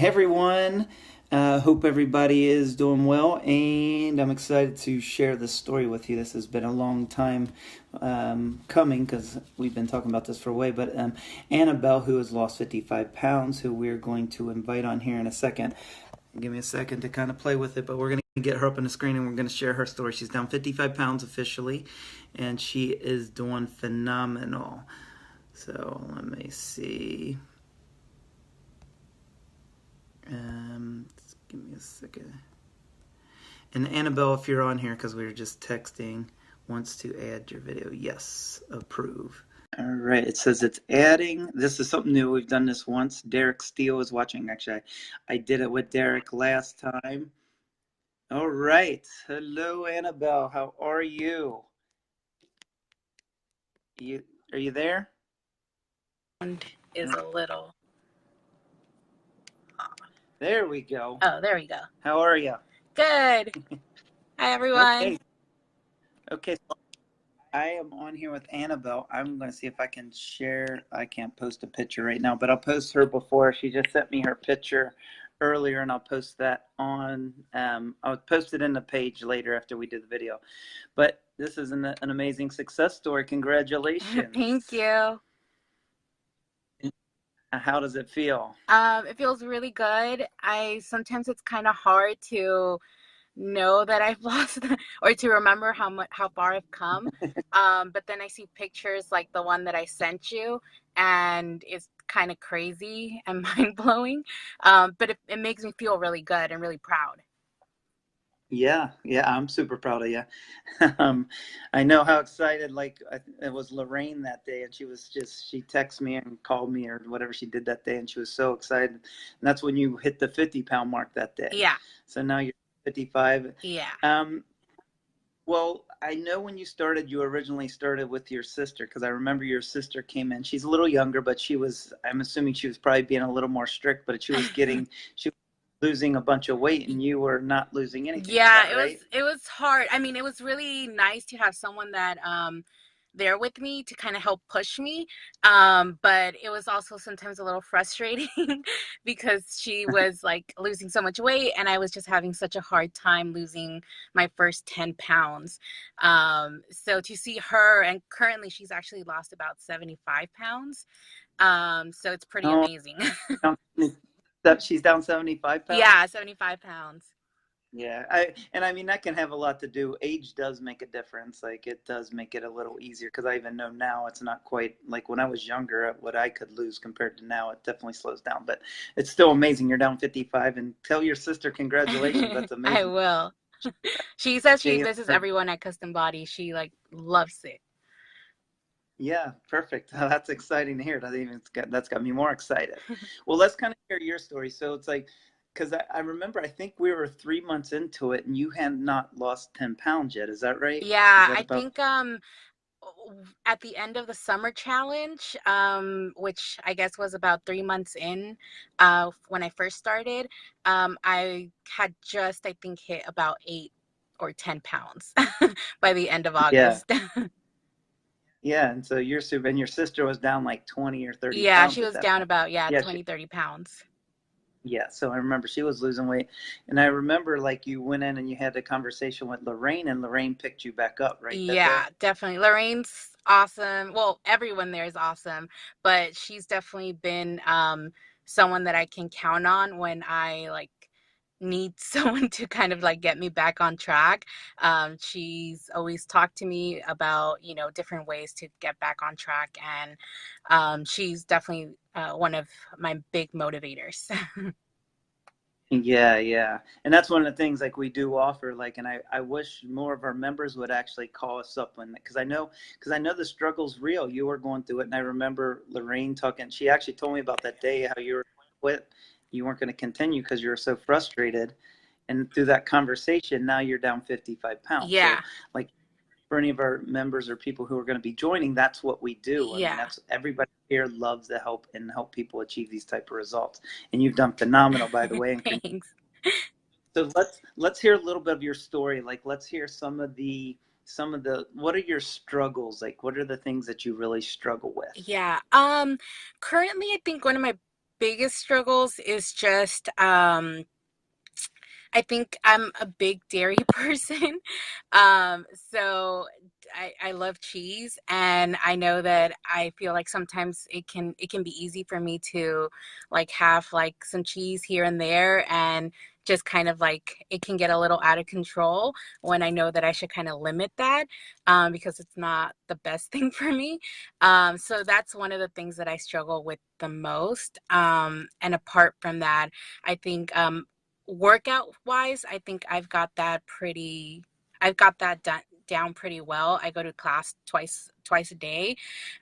Hey everyone, hope everybody is doing well, and I'm excited to share this story with you. This has been a long time coming because we've been talking about this for a while. But Annabelle, who has lost 55 pounds, who we're going to invite on here in a second. Give me a second to kind of play with it, but we're going to get her up on the screen and we're going to share her story. She's down 55 pounds officially, and she is doing phenomenal. So let me see. Give me a second. And Annabelle, if you're on here, because we were just texting, wants to add your video. Yes, approve. All right, it says it's adding. This is something new. We've done this once. Derek Steele is watching. Actually, I did it with Derek last time. All right. Hello, Annabelle. How are you? You are you there? Is a little. There we go. Oh, there we go. How are you? Good. Hi, everyone. Okay. Okay. So I am on here with Annabelle. I'm going to see if I can share. I can't post a picture right now, but I'll post her before. She just sent me her picture earlier, and I'll post that on. I'll post it in the page later after we do the video. But this is an amazing success story. Congratulations. Thank you. How does it feel? It feels really good. I sometimes it's kind of hard to know that I've lost or to remember how far I've come. But then I see pictures like the one that I sent you, and it's kind of crazy and mind blowing. But it makes me feel really good and really proud. Yeah, I'm super proud of you. um, I know how excited, it was Lorraine that day, and she texted me and called me or whatever she did that day, and she was so excited. And that's when you hit the 50-pound mark that day. Yeah. So now you're 55. Yeah. Um, well, I know when you originally started with your sister, because I remember your sister came in. She's a little younger, but I'm assuming she was probably being a little more strict, but she was losing a bunch of weight and you were not losing anything. Is Yeah, that right? it was hard. I mean, it was really nice to have someone that there with me to kind of help push me. But it was also sometimes a little frustrating because she was like losing so much weight and I was just having such a hard time losing my first 10 pounds. So to see her, and currently she's actually lost about 75 pounds. So it's pretty Oh, amazing. she's down 75 pounds. Yeah, 75 pounds. Yeah, I mean that can have a lot to do. Age does make a difference. Like it does make it a little easier because I even know now it's not quite like when I was younger. What I could lose compared to now, it definitely slows down. But it's still amazing. You're down 55, and tell your sister congratulations. That's I amazing. will. She says she She, visits everyone at Custom Body. She like loves it. yeah, perfect. That's exciting to hear. That's got me more excited. Well, let's kind of hear your story. So it's like, because I remember, I think we were 3 months into it, and you had not lost 10 pounds yet. Is that right? Is Yeah, that I about? think at the end of the summer challenge, which I guess was about 3 months in, when I first started, I had just I think hit about 8 or 10 pounds by the end of Yeah, August. yeah. And so and your sister was down like 20 or 30 Yeah, pounds she at was that down point. about, yeah, Yeah, 20, 30 pounds. yeah. So I remember she was losing weight, and I remember like you went in and you had a conversation with Lorraine, and Lorraine picked you back up right that day. Yeah, definitely. Lorraine's awesome. Well, everyone there is awesome, but she's definitely been someone that I can count on when I like need someone to kind of like get me back on track. She's always talked to me about, different ways to get back on track, and she's definitely one of my big motivators. Yeah, yeah. And that's one of the things like we do offer like and I wish more of our members would actually call us up when because I know the struggle's real. You were going through it and I remember Lorraine talking. She actually told me about that day how you were quit. You weren't going to continue because you were so frustrated. And through that conversation, now you're down 55 pounds. So Yeah, like for any of our members or people who are going to be joining, that's what we do. I mean, yeah. that's everybody here loves to help and help people achieve these type of results. And you've done phenomenal, by the way. And Thanks. so let's hear a little bit of your story. Like let's hear some of the what are your struggles? Like what are the things that you really struggle with? Yeah. Currently I think one of my biggest struggles is just I think I'm a big dairy person. So I love cheese, and I know that I feel like sometimes it can be easy for me to like have like some cheese here and there, and just kind of like it can get a little out of control when I know that I should kind of limit that, because it's not the best thing for me. So that's one of the things that I struggle with the most. And apart from that, I think workout wise, I think I've got that down pretty well. I go to class twice a day.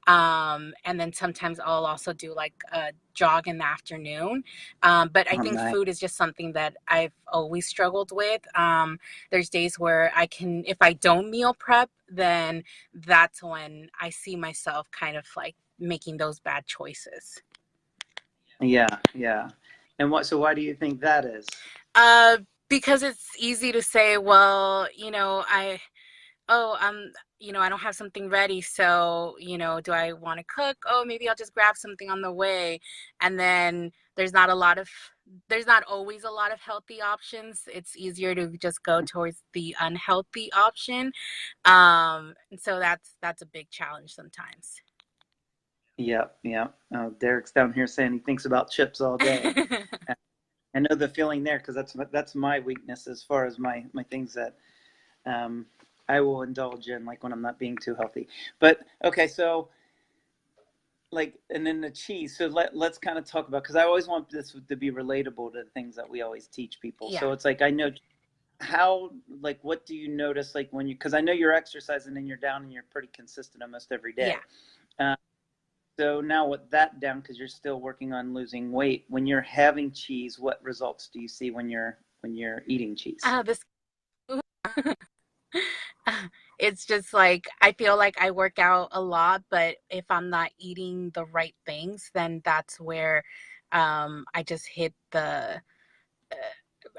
And then sometimes I'll also do like a jog in the afternoon. But I Oh, think nice. food is just something that I've always struggled with. There's days where if I don't meal prep, then that's when I see myself kind of like making those bad choices. Yeah, yeah. And what? So why do you think that is? Uh, because it's easy to say, well, oh, I don't have something ready, so, do I want to cook? Oh, maybe I'll just grab something on the way. And then there's not always a lot of healthy options. It's easier to just go towards the unhealthy option. And so that's a big challenge sometimes. Yep, yep. Oh, Derek's down here saying he thinks about chips all day. I know the feeling there because that's my weakness as far as my things that um, I will indulge in, like when I'm not being too healthy. But okay, so like, and then the cheese. So let's kind of talk about, because I always want this to be relatable to the things that we always teach people. Yeah. So it's like I know how, like, what do you notice, like when you, because I know you're exercising and you're down and you're pretty consistent almost every Yeah. day. Uh, so now with that down, because you're still working on losing weight, when you're having cheese, what results do you see when you're eating cheese? This it's just like I feel like I work out a lot, but if I'm not eating the right things, then that's where I just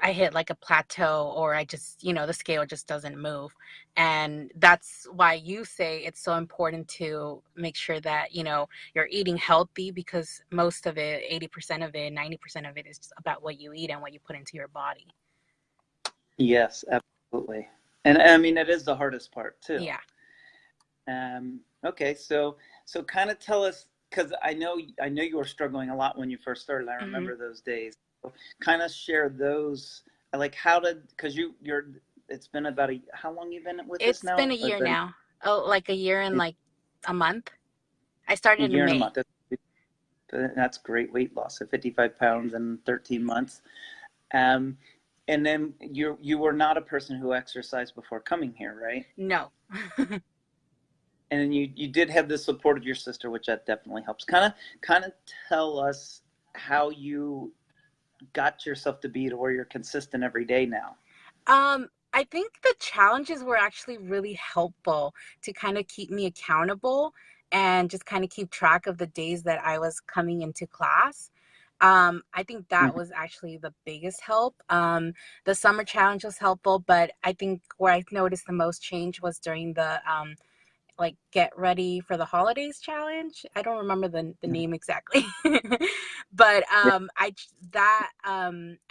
I hit like a plateau, or I just, the scale just doesn't move. And that's why you say it's so important to make sure that, you're eating healthy, because most of it, 80% of it, 90% of it is just about what you eat and what you put into your body. Yes, absolutely. And I mean, it is the hardest part too. Yeah. Okay, so kind of tell us, because I know you were struggling a lot when you first started. I Hmm. remember those days. So kind of share those, like how did, because you're it's been about how long you been with this It's been now? a Or year been now. Oh, like a year and like a month. I a started in year and a May. month. That's great weight loss. So 55 pounds in 13 months. Um, and then you were not a person who exercised before coming here, right? No. And then you did have the support of your sister, which that definitely helps. Kind of tell us how you got yourself to be to where you're consistent every day now. I think the challenges were actually really helpful to kind of keep me accountable and just kind of keep track of the days that I was coming into class. I think that Mhm. was actually the biggest help. The summer challenge was helpful, but I think where I noticed the most change was during the like get ready for the holidays challenge. I don't remember the name exactly. But Yeah.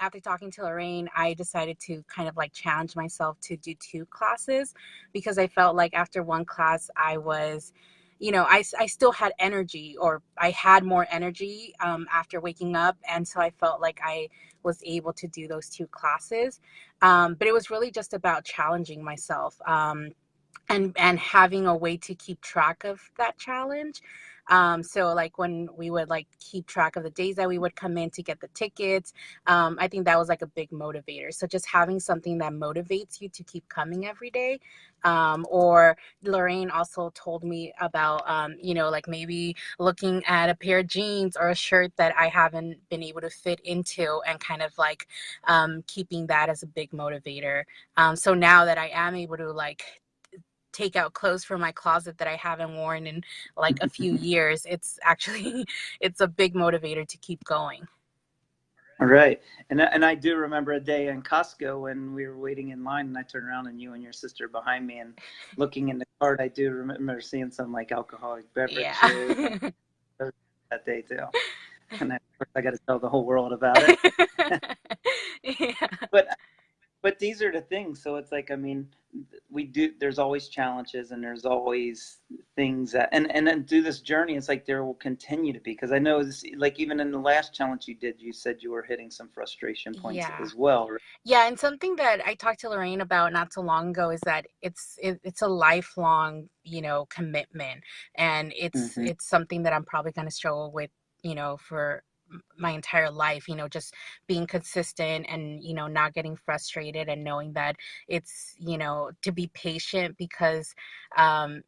after talking to Lorraine, I decided to kind of like challenge myself to do two classes, because I felt like after one class I was, I still had energy, or I had more energy after waking up, and so I felt like I was able to do those two classes. But it was really just about challenging myself. And having a way to keep track of that challenge. So like when we would like keep track of the days that we would come in to get the tickets, I think that was like a big motivator. So just having something that motivates you to keep coming every day. Or Lorraine also told me about, like maybe looking at a pair of jeans or a shirt that I haven't been able to fit into, and kind of like keeping that as a big motivator. So now that I am able to like take out clothes from my closet that I haven't worn in like a few years, it's actually it's a big motivator to keep going. All right. And I do remember a day in Costco when we were waiting in line, and I turned around and you and your sister behind me, and looking in the cart, I do remember seeing some like alcoholic Yeah. beverages and that day too. And of course, I got to tell the whole world about it. Yeah. But these are the things. So it's like, I mean, we do. There's always challenges, and there's always things that, and then through this journey, it's like there will continue to be. Because I know, this, like even in the last challenge you did, you said you were hitting some frustration points Yeah. as well. Right? Yeah, and something that I talked to Lorraine about not so long ago is that it's a lifelong, commitment, and Mm-hmm. it's something that I'm probably going to struggle with, for my entire life, just being consistent and, not getting frustrated and knowing that it's, to be patient because, I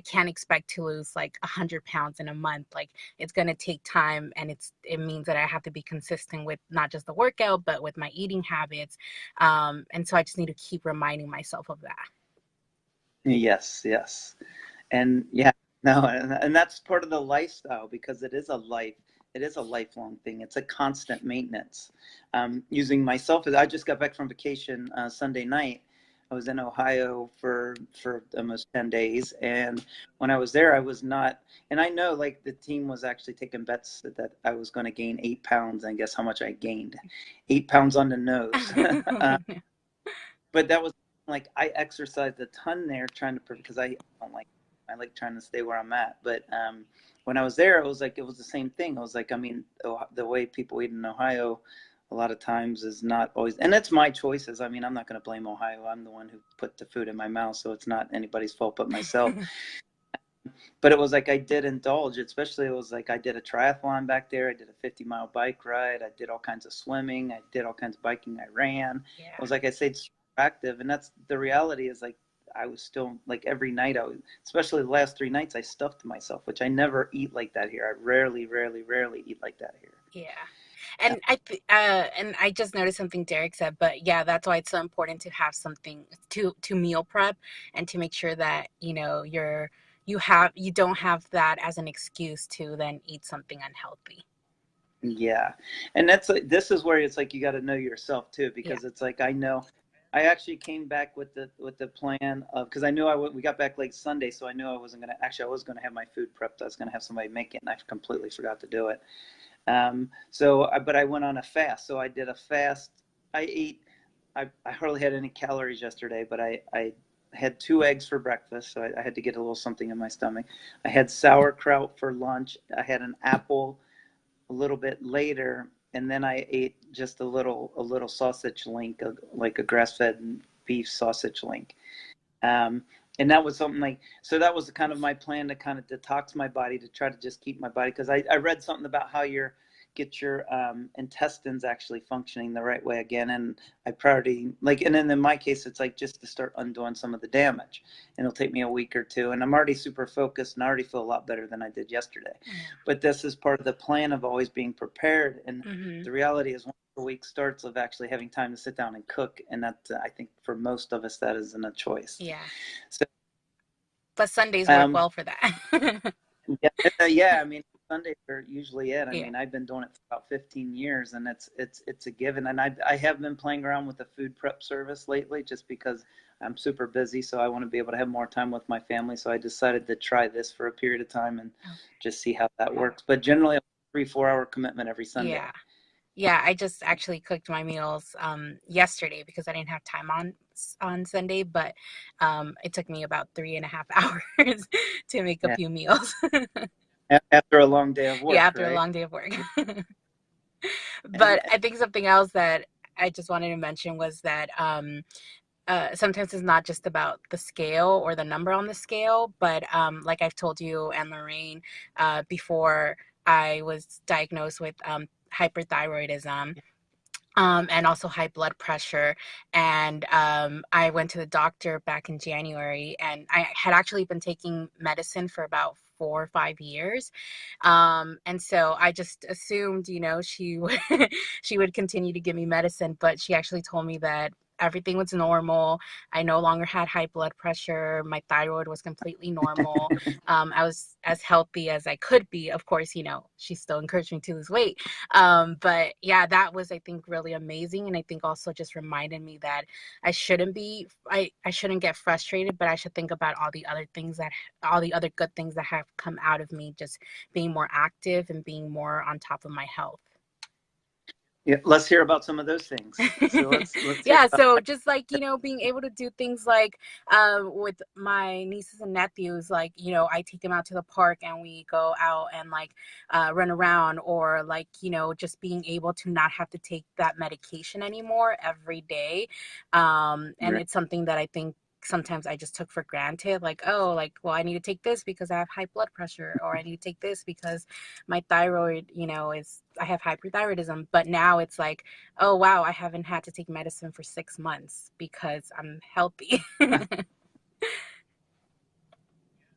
can't expect to lose like 100 pounds in a month. Like it's going to take time, and it means that I have to be consistent with not just the workout, but with my eating habits. And so I just need to keep reminding myself of that. Yes, yes. And yeah, no, and that's part of the lifestyle, because it is a lifelong thing. It's a constant maintenance. Using myself as, I just got back from vacation Sunday night. I was in Ohio for almost 10 days, and when I was there, I was not, and I know like the team was actually taking bets that I was going to gain 8 pounds, and guess how much I gained? 8 pounds on the nose. But that was like, I exercised a ton there trying to, because I don't like, I like trying to stay where I'm at. But when I was there, it was like, it was the same thing. I was like, I mean, the way people eat in Ohio a lot of times is not always, and it's my choices. I mean, I'm not going to blame Ohio. I'm the one who put the food in my mouth, so it's not anybody's fault but myself. But it was like I did indulge, especially it was like I did a triathlon back there. I did a 50-mile bike ride. I did all kinds of swimming. I did all kinds of biking. I ran. It Yeah. was like I stayed active, and that's the reality. Is like I was still like every night. I was, especially the last 3 nights, I stuffed myself, which I never eat like that here. I rarely, rarely, rarely eat like that here. Yeah. And I just noticed something Derek said, but yeah, that's why it's so important to have something to meal prep and to make sure that, you don't have that as an excuse to then eat something unhealthy. Yeah, and that's like, this is where it's like you got to know yourself too, Yeah. because it's like I know I actually came back with the plan of, because I knew we got back late Sunday, so I knew I wasn't gonna, actually I was gonna have my food prepped. I was gonna have somebody make it, and I completely forgot to do it. But I went on a fast, so I did a fast. I ate. I hardly had any calories yesterday, but I had 2 eggs for breakfast, so I had to get a little something in my stomach. I had sauerkraut for lunch. I had an apple a little bit later, and then I ate just a little sausage link, like a grass-fed beef sausage link. Um, and that was something like, so that was kind of my plan to kind of detox my body, to try to just keep my body, because I read something about how get your intestines actually functioning the right way again. And I priority, like, and then in my case, it's like just to start undoing some of the damage, and it'll take me a week or two, and I'm already super focused, and I already feel a lot better than I did yesterday. But this is part of the plan of always being prepared. And Mm-hmm. the reality is, once the week starts, of actually having time to sit down and cook, and that, I think for most of us, that isn't a choice. Yeah. So But Sundays work um, well for that. yeah, yeah. I mean, Sundays are usually it. I Yeah. mean, I've been doing it for about 15 years, and it's a given. And I have been playing around with the food prep service lately, just because I'm super busy, so I want to be able to have more time with my family. So I decided to try this for a period of time and Oh, just see how that works. But generally, a 3-4 hour commitment every yeah. Sunday. Yeah, I just actually cooked my meals yesterday because I didn't have time on Sunday, but it took me about 3.5 hours to make a Yeah, few meals. after a long day of Yeah, work, after a right? long day of work. And But I think something else that I just wanted to mention was that sometimes it's not just about the scale or the number on the scale, but like I've told you and Lorraine before, I was diagnosed with hyperthyroidism, and also high blood pressure. And I went to the doctor back in January, and I had actually been taking medicine for about 4 or 5 years. And so I just assumed, she would she would continue to give me medicine, but she actually told me that. everything was normal. I no longer had high blood pressure. My thyroid was completely normal. I was as healthy as I could be. Of course, she still encouraged me to lose weight. But yeah, that was, I think, really amazing. And I think also just reminded me that I shouldn't get frustrated, but I should think about all the other good things that have come out of me just being more active and being more on top of my health. Yeah, let's hear about some of those things. So let's hear Yeah, about. so just like, being able to do things like with my nieces and nephews, like, I take them out to the park and we go out and like run around, or like, just being able to not have to take that medication anymore every day. And Right. it's something that I think sometimes I just took for granted, like, oh, like, well, I need to take this because I have high blood pressure, or I need to take this because my thyroid, I have hyperthyroidism. But now it's like, oh wow, I haven't had to take medicine for 6 months because I'm healthy.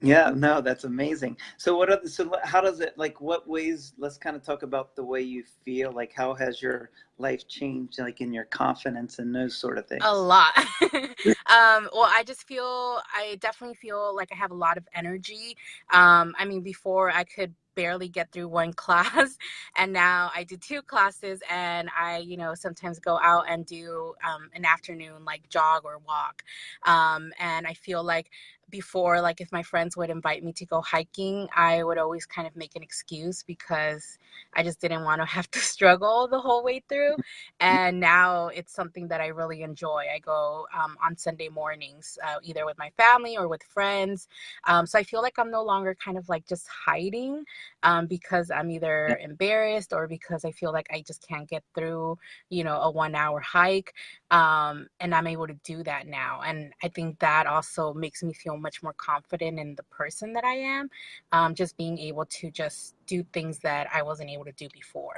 Yeah, no, that's amazing. So how does it, like, what ways, let's kind of talk about the way you feel, like how has your life changed, like in your confidence and those sort of A things? lot. Well, I definitely feel like I have a lot of energy. I mean, before I could barely get through one class, and now I do two classes, and I, sometimes go out and do an afternoon like jog or walk. And I feel like before, like if my friends would invite me to go hiking, I would always kind of make an excuse because I just didn't want to have to struggle the whole way through. And now it's something that I really enjoy. I go on Sunday mornings, either with my family or with friends. So I feel like I'm no longer kind of like just hiding because I'm Yeah. either embarrassed or because I feel like I just can't get through, a 1 hour hike. And I'm able to do that now. And I think that also makes me feel much more confident in the person that I am, just being able to just do things that I wasn't able to do before.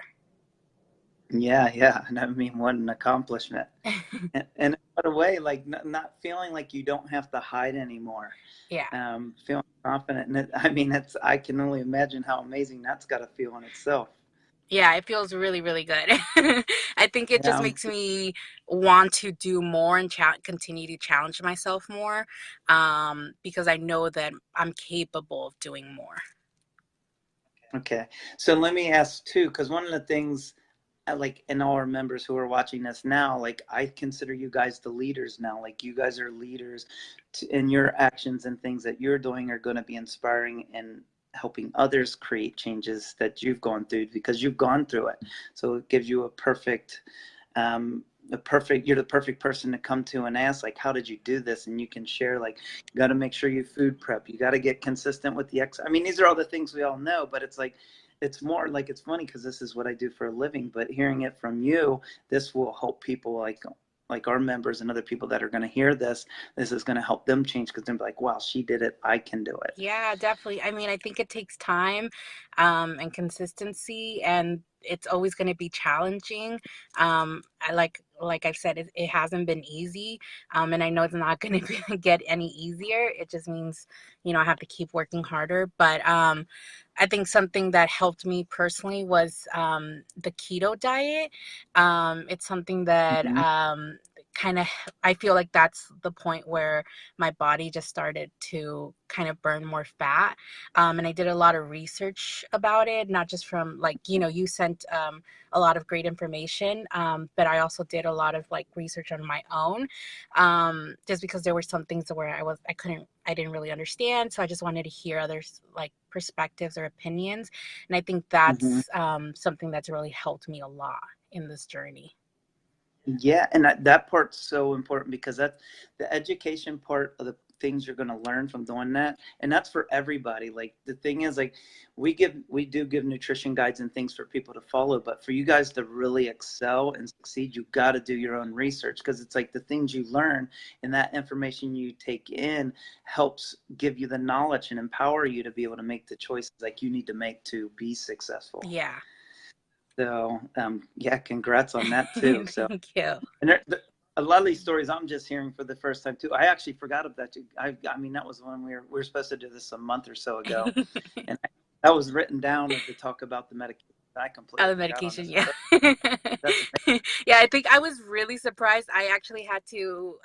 Yeah, yeah. And I mean, what an accomplishment. And what a way, like not feeling like you don't have to hide anymore. Yeah. Feeling confident. And I mean, I can only imagine how amazing that's got to feel in itself. Yeah, it feels really, really good. I think it just Yeah. makes me want to do more and continue to challenge myself more, because I know that I'm capable of doing more. Okay. So let me ask too, because one of the things, like, and all our members who are watching this now, like, I consider you guys the leaders now. Like, you guys are leaders in your actions, and things that you're doing are going to be inspiring and helping others create changes that you've gone through, because you've gone through it. So it gives you you're the perfect person to come to and ask, like, how did you do this? And you can share, like, you got to make sure you food prep, you got to get consistent with the I mean, these are all the things we all know, but it's like, it's more like, it's funny because this is what I do for a living, but hearing it from you, this will help people, like our members and other people that are going to hear this is going to help them change, because they're like, wow, she did it, I can do it. Yeah, definitely. I mean, I think it takes time, and consistency, and it's always going to be challenging. Like I've said, it hasn't been easy, and I know it's not going to get any easier. It just means, I have to keep working harder. But I think something that helped me personally was the keto diet. It's something that Mm-hmm. kind of, I feel like that's the point where my body just started to kind of burn more fat. And I did a lot of research about it, not just from like, you sent a lot of great information, but I also did a lot of like research on my own, just because there were some things where I didn't really understand. So I just wanted to hear others like perspectives or opinions. And I think Mm-hmm. that's something that's really helped me a lot in this journey. Yeah, and that part's so important, because that's the education part of the things you're going to learn from doing that, and that's for everybody. Like, the thing is, like, we do give nutrition guides and things for people to follow, but for you guys to really excel and succeed, you got to do your own research, because it's like the things you learn and that information you take in helps give you the knowledge and empower you to be able to make the choices like you need to make to be successful. Yeah. So yeah, congrats on that too. So, Thank you. and a lot of these stories I'm just hearing for the first time too. I actually forgot about that too. I mean, that was when we were supposed to do this a month or so ago, and that was written down to talk about the medication. I completely Other forgot on medication, this yeah. one. That's amazing. Yeah, I think I was really surprised. I actually had to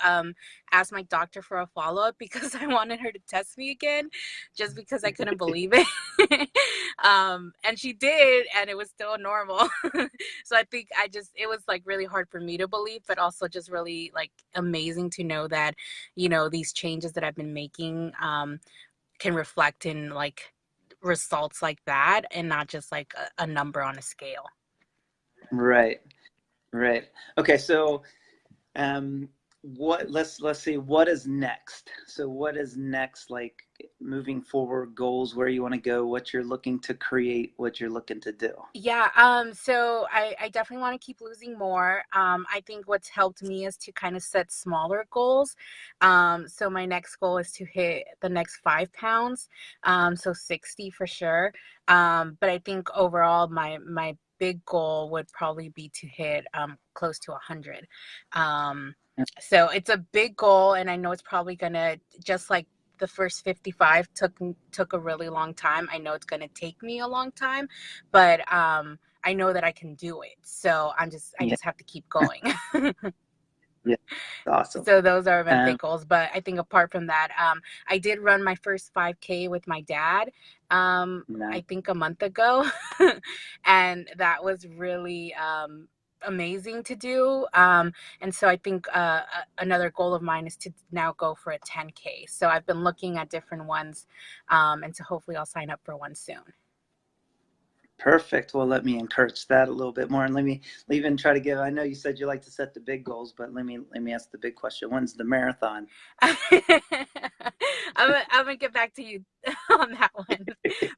ask my doctor for a follow up because I wanted her to test me again, just because I couldn't believe it. And she did, and it was still normal. So I think it was like really hard for me to believe, but also just really like amazing to know that, these changes that I've been making can reflect in like results like that and not just like a number on a scale. Right, right. Okay, so um, what? Let's see. What is next? So, what is next? Like moving forward, goals, where you want to go, what you're looking to create, what you're looking to do. Yeah, so I definitely want to keep losing more. I think what's helped me is to kind of set smaller goals. So my next goal is to hit the next 5 pounds. So 60 for sure. But I think overall my big goal would probably be to hit close to 100. So it's a big goal, and I know it's probably gonna, just like the first 55 took a really long time. I know it's gonna take me a long time, but I know that I can do it. So I Yeah, just have to keep going. yeah, awesome. So those are my Um, big goals. But I think apart from that, I did run my first 5K with my dad. I nice. think a month ago, and that was really amazing to do. And so I think another goal of mine is to now go for a 10K. So I've been looking at different ones, and so hopefully I'll sign up for one soon. Perfect. Well, let me encourage that a little bit more, and let me even try to give. I know you said you like to set the big goals, but let me ask the big question. When's the marathon? I'm gonna get back to you on that one,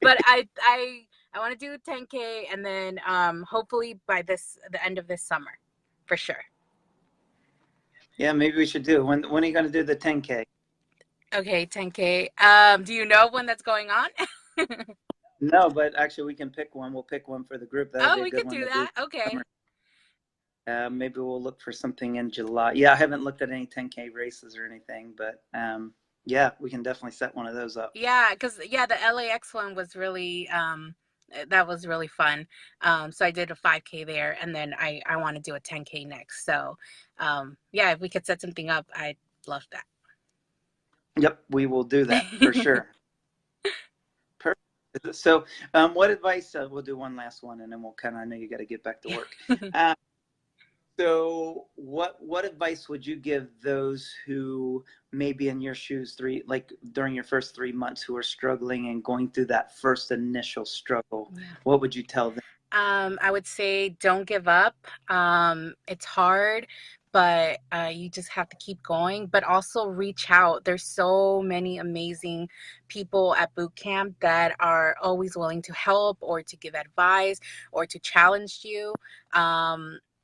but I want to do 10K, and then hopefully by the end of this summer, for sure. Yeah, maybe we should do. When are you going to do the 10K? Okay, 10K. Do you know when that's going on? No, but actually, we can pick one. We'll pick one for the group. That'll Oh, be a we good could one do to do that. this Okay. summer. Maybe we'll look for something in July. Yeah, I haven't looked at any 10K races or anything, but yeah, we can definitely set one of those up. Yeah, because yeah, the LAX one was really that was really fun. So I did a 5K there, and then I want to do a 10K next. So yeah, if we could set something up, I'd love Yep, we will do that for that. sure. Perfect. So, what advice? We'll do one last one, and then we'll kind of. I know you got to get back to work. Uh, So, what advice would you give those who may be in your shoes like during your first 3 months, who are struggling and going through that first initial struggle? Yeah. What would you tell them? I would say don't give up. It's hard, but you just have to keep going. But also reach out. There's so many amazing people at boot camp that are always willing to help or to give advice or to challenge you.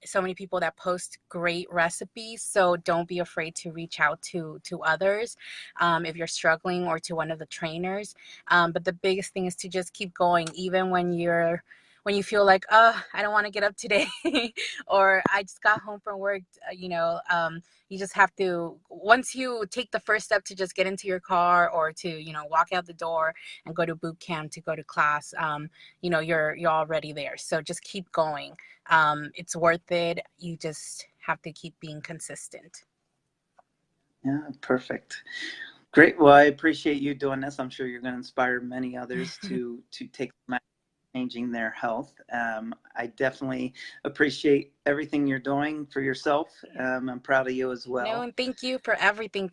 So many people that post great recipes. So don't be afraid to reach out to others if you're struggling, or to one of the trainers. But the biggest thing is to just keep going, even when you feel like, oh, I don't want to get up today, or I just got home from work. You just have to, once you take the first step to just get into your car, or to, walk out the door and go to boot camp, to go to class, you're already there. So just keep going. It's worth it. You just have to keep being consistent. Yeah, perfect. Great. Well, I appreciate you doing this. I'm sure you're going to inspire many others to take changing their health. I definitely appreciate everything you're doing for yourself. I'm proud of you as No, well. and thank you for everything.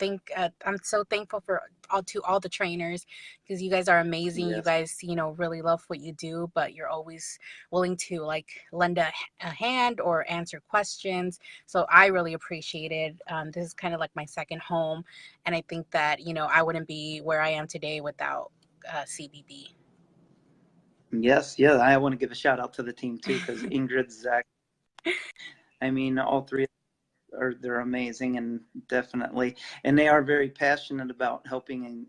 I'm so thankful for all the trainers, because you guys are amazing. You Yes. guys, really love what you do, but you're always willing to like lend a hand or answer questions. So I really appreciate it. This is kind of like my second home, and I think that I wouldn't be where I am today without CBB. Yes. Yeah. I want to give a shout out to the team too, because Ingrid, Zach, I mean, all three they're amazing, and definitely, and they are very passionate about helping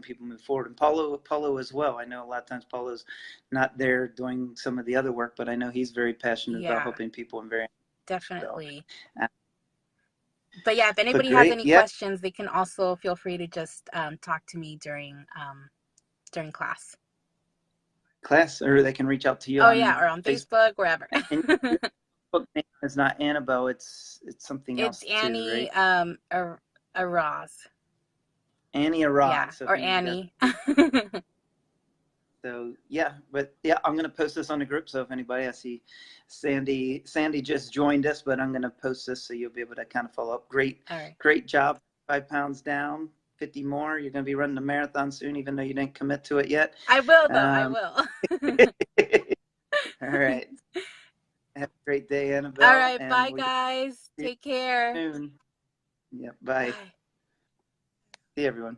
people move forward. And Paulo as well. I know a lot of times Paulo's not there doing some of the other work, but I know he's very passionate about Yeah, helping people and very so. definitely. Uh, But yeah, if but anybody has great, any yeah, questions, they can also feel free to just talk to me during class. class, or they can reach out to you Oh yeah, or on on Facebook. Facebook, wherever. And your book name is not Annabelle; it's something It's else too, Annie right? a Roz. Annie Yeah, Arad. So if or you guys, Annie. so yeah, but yeah, I'm gonna post this on the group. So if anybody, I see Sandy just joined us, but I'm gonna post this so you'll be able to kind of follow up. Great, All right. great job. 5 pounds down, 50 more. You're gonna be running a marathon soon, even though you didn't commit to it yet. I will though. I Um, will. all right. Have a great day, All Annabelle, right. and Bye, we'll guys. see you Take care. soon. Yeah, bye. Bye. See everyone.